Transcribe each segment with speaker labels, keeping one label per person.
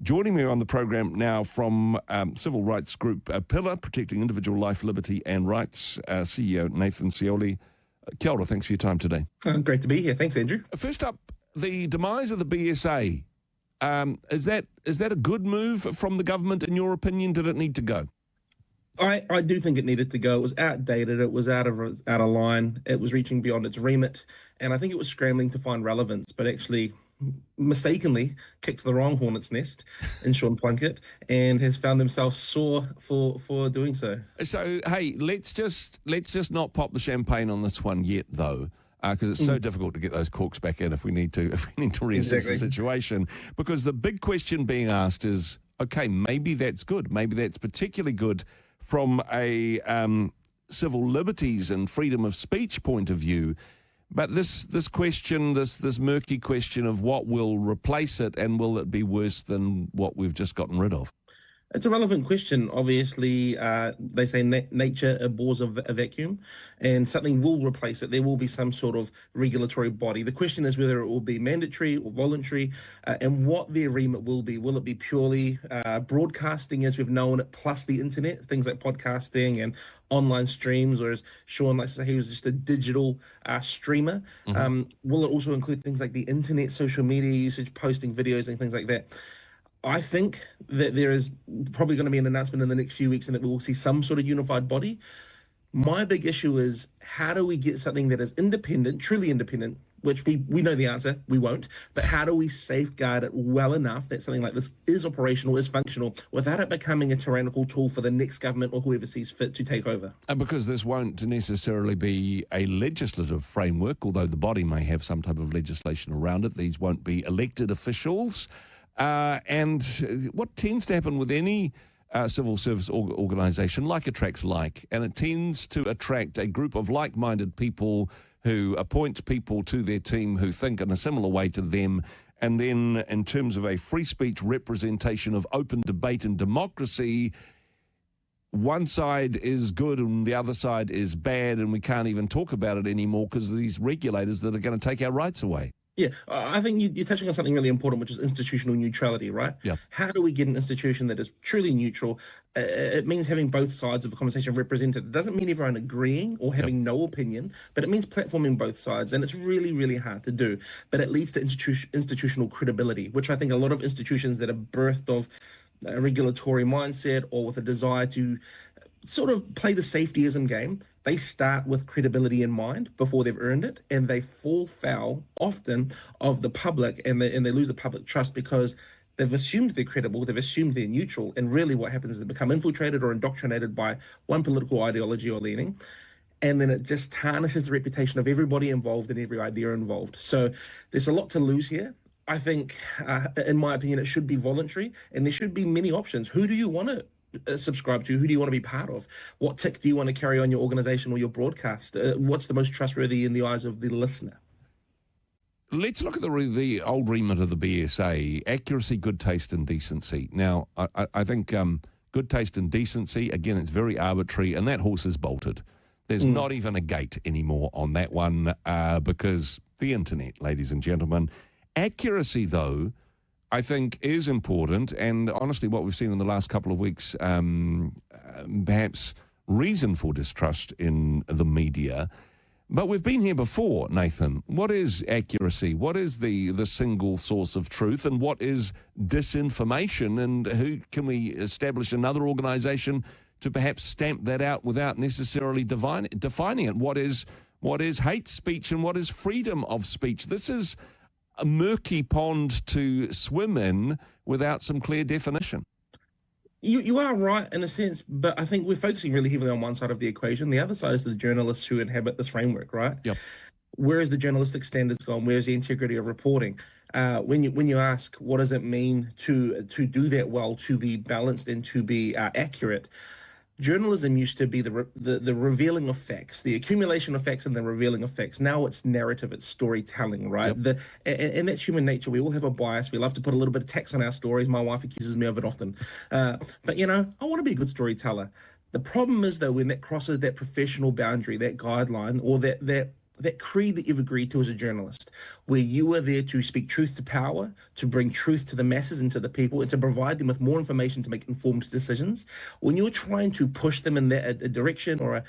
Speaker 1: Joining me on the program now from civil rights group Pillar, Protecting Individual Life, Liberty and Rights, CEO Nathan Seiuli. Kia ora, thanks for your time today.
Speaker 2: Great to be here. Thanks, Andrew.
Speaker 1: First up, the demise of the BSA. Is that a good move from the government, in your opinion? Did it need to go?
Speaker 2: I do think it needed to go. It was outdated. It was out of line. It was reaching beyond its remit. And I think it was scrambling to find relevance, but actually mistakenly kicked the wrong hornet's nest in Sean Plunkett and has found themselves sore for doing so.
Speaker 1: So, hey, let's just not pop the champagne on this one yet, though. Because it's so difficult to get those corks back in if we need to reassess the situation. Because the big question being asked is, okay, maybe that's good. Maybe that's particularly good from a civil liberties and freedom of speech point of view. But this question, this murky question of what will replace it, and will it be worse than what we've just gotten rid of?
Speaker 2: It's a relevant question. Obviously, they say nature abhors a vacuum, and something will replace it. There will be some sort of regulatory body. The question is whether it will be mandatory or voluntary, and what their remit will be. Will it be purely broadcasting as we've known it, plus the internet, things like podcasting and online streams, or as Sean likes to say, he was just a digital streamer? Will it also include things like the internet, social media usage, posting videos and things like that? I think that there is probably going to be an announcement in the next few weeks and that we will see some sort of unified body. My big issue is, how do we get something that is independent, truly independent, which we know the answer, we won't, but how do we safeguard it well enough that something like this is operational, is functional, without it becoming a tyrannical tool for the next government or whoever sees fit to take over?
Speaker 1: And because this won't necessarily be a legislative framework, although the body may have some type of legislation around it, these won't be elected officials. And what tends to happen with any civil service organisation, like attracts like, and it tends to attract a group of like-minded people who appoint people to their team who think in a similar way to them. And then in terms of a free speech representation of open debate and democracy, one side is good and the other side is bad, and we can't even talk about it anymore because of these regulators that are going to take our rights away.
Speaker 2: Yeah, I think you're touching on something really important, which is institutional neutrality, right?
Speaker 1: Yeah.
Speaker 2: How do we get an institution that is truly neutral? It means having both sides of the conversation represented. It doesn't mean everyone agreeing or having no opinion, but it means platforming both sides. And it's really, really hard to do. But it leads to institutional credibility, which I think a lot of institutions that are birthed of a regulatory mindset or with a desire to sort of play the safetyism game, they start with credibility in mind before they've earned it, and they fall foul often of the public, and they lose the public trust because they've assumed they're credible, they've assumed they're neutral, and really what happens is they become infiltrated or indoctrinated by one political ideology or leaning, and then it just tarnishes the reputation of everybody involved and every idea involved. So there's a lot to lose here. I think, in my opinion, it should be voluntary, and there should be many options. Who do you want to subscribe to? Who do you want to be part of? What tick do you want to carry on your organization or your broadcast? What's the most trustworthy in the eyes of the listener?
Speaker 1: Let's look at the old remit of the BSA: accuracy, good taste and decency. Now, I think good taste and decency, again, it's very arbitrary, and that horse is bolted. There's not even a gate anymore on that one because the internet, ladies and gentlemen. Accuracy, though, I think is important, and honestly what we've seen in the last couple of weeks, perhaps reason for distrust in the media. But we've been here before, Nathan. What is accuracy? What is the single source of truth? And what is disinformation? And who can we establish another organisation to perhaps stamp that out without necessarily defining it? What is hate speech and what is freedom of speech? This is a murky pond to swim in without some clear definition.
Speaker 2: You are right in a sense, but I think we're focusing really heavily on one side of the equation. The other side is the journalists who inhabit this framework, right?
Speaker 1: Yep.
Speaker 2: Where is the journalistic standards gone? Where is the integrity of reporting? When you ask what does it mean to do that well, to be balanced and to be accurate, journalism used to be the revealing of facts, the accumulation of facts and the revealing of facts. Now it's narrative, it's storytelling, right?
Speaker 1: Yep.
Speaker 2: And that's human nature. We all have a bias. We love to put a little bit of text on our stories. My wife accuses me of it often. But, you know, I want to be a good storyteller. The problem is, though, when that crosses that professional boundary, that guideline, or that that creed that you've agreed to as a journalist, where you are there to speak truth to power, to bring truth to the masses and to the people, and to provide them with more information to make informed decisions. When you're trying to push them in that a direction or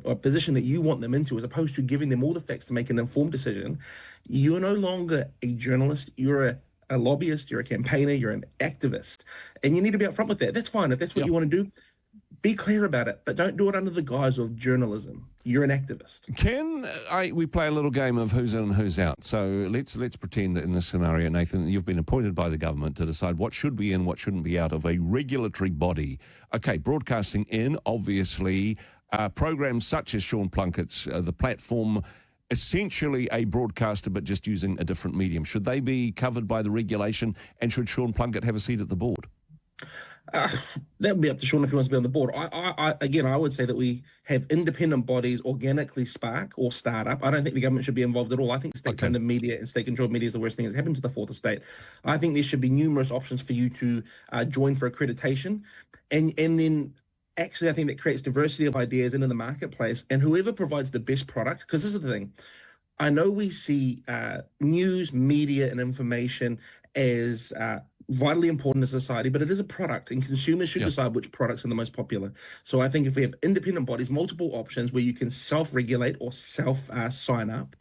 Speaker 2: a position that you want them into, as opposed to giving them all the facts to make an informed decision, you're no longer a journalist. You're a lobbyist, you're a campaigner, you're an activist, and you need to be upfront with that. That's fine if that's what you want to do. Be clear about it, but don't do it under the guise of journalism. You're an activist.
Speaker 1: We play a little game of who's in and who's out? So let's pretend in this scenario, Nathan, that you've been appointed by the government to decide what should be in, what shouldn't be out of a regulatory body. Okay, broadcasting in, obviously, programs such as Sean Plunkett's, the platform, essentially a broadcaster but just using a different medium. Should they be covered by the regulation, and should Sean Plunkett have a seat at the board?
Speaker 2: That would be up to Sean if he wants to be on the board. I would say that we have independent bodies organically spark or start up. I don't think the government should be involved at all. I think state-funded media and state-controlled media is the worst thing that's happened to the fourth estate. I think there should be numerous options for you to join for accreditation, and then actually I think that creates diversity of ideas into the marketplace, and whoever provides the best product, because this is the thing. I know we see news, media, and information as vitally important to society, but it is a product, and consumers should decide which products are the most popular. So I think if we have independent bodies, multiple options where you can self-regulate or self-sign up,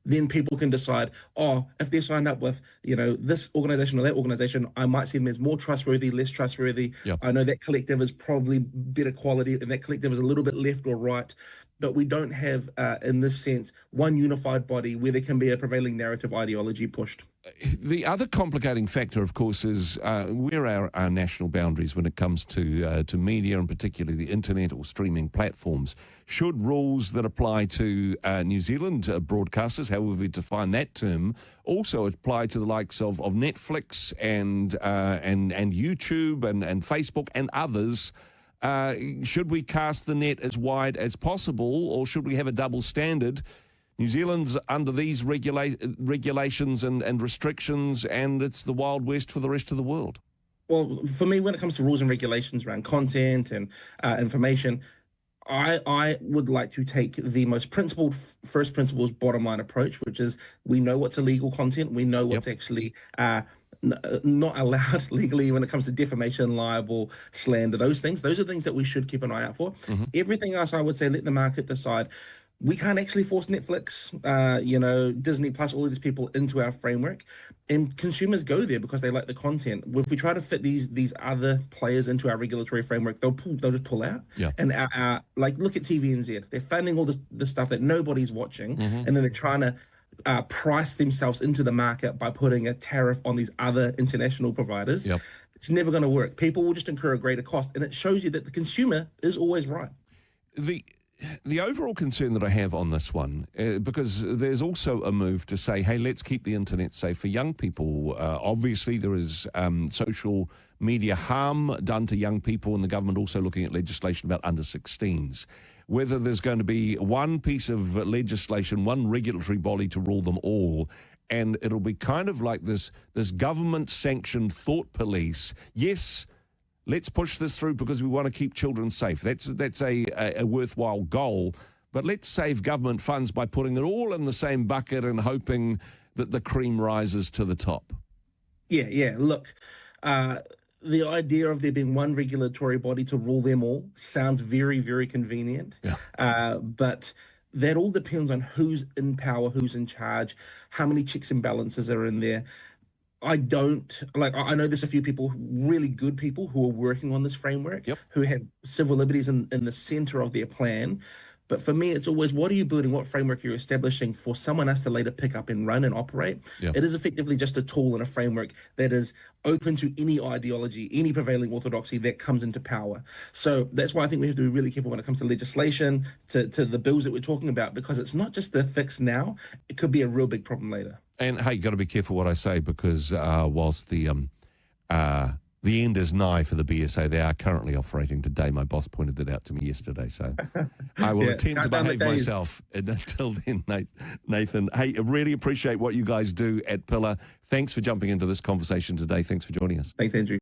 Speaker 2: then people can decide, if they're signed up with, this organization or that organization, I might see them as more trustworthy, less trustworthy.
Speaker 1: Yep.
Speaker 2: I know that collective is probably better quality and that collective is a little bit left or right. But we don't have, in this sense, one unified body where there can be a prevailing narrative ideology pushed.
Speaker 1: The other complicating factor, of course, is where are our national boundaries when it comes to media, and particularly the internet or streaming platforms? Should rules that apply to New Zealand broadcasters, however we define that term, also apply to the likes of Netflix and YouTube and Facebook and others? Should we cast the net as wide as possible, or should we have a double standard? New Zealand's under these regulations and restrictions, and it's the Wild West for the rest of the world.
Speaker 2: Well, for me, when it comes to rules and regulations around content and information, I would like to take the most principled, first principles, bottom line approach, which is we know what's illegal content, we know what's actually not allowed legally when it comes to defamation, libel, slander, those things. Those are things that we should keep an eye out for. Everything else, I would say, let the market decide. We can't actually force Netflix, Disney Plus, all of these people into our framework, and consumers go there because they like the content. If we try to fit these other players into our regulatory framework, they'll just pull out.
Speaker 1: Yeah.
Speaker 2: And look at TVNZ. They're funding all this stuff that nobody's watching, and then they're trying to price themselves into the market by putting a tariff on these other international providers.
Speaker 1: Yep.
Speaker 2: It's never going to work. People will just incur a greater cost, and it shows you that the consumer is always right.
Speaker 1: The overall concern that I have on this one, because there's also a move to say, hey, let's keep the internet safe for young people. Obviously, there is social media harm done to young people, and the government also looking at legislation about under 16s. Whether there's going to be one piece of legislation, one regulatory body to rule them all, and it'll be kind of like this government-sanctioned thought police. Yes, let's push this through because we want to keep children safe. That's a worthwhile goal. But let's save government funds by putting it all in the same bucket and hoping that the cream rises to the top.
Speaker 2: Yeah. Look, the idea of there being one regulatory body to rule them all sounds very, very convenient.
Speaker 1: Yeah.
Speaker 2: But that all depends on who's in power, who's in charge, how many checks and balances are in there. I know there's a few people, really good people, who are working on this framework, who have civil liberties in the center of their plan. But for me, it's always, what are you building? What framework you're establishing for someone else to later pick up and run and operate?
Speaker 1: Yeah.
Speaker 2: It is effectively just a tool and a framework that is open to any ideology, any prevailing orthodoxy that comes into power. So that's why I think we have to be really careful when it comes to legislation, to the bills that we're talking about, because it's not just the fix now, it could be a real big problem later.
Speaker 1: And hey, you got to be careful what I say, because whilst the end is nigh for the BSA, they are currently operating today. My boss pointed that out to me yesterday, so I will attempt to behave myself until then, Nathan. Hey, I really appreciate what you guys do at Pillar. Thanks for jumping into this conversation today. Thanks for joining us.
Speaker 2: Thanks, Andrew.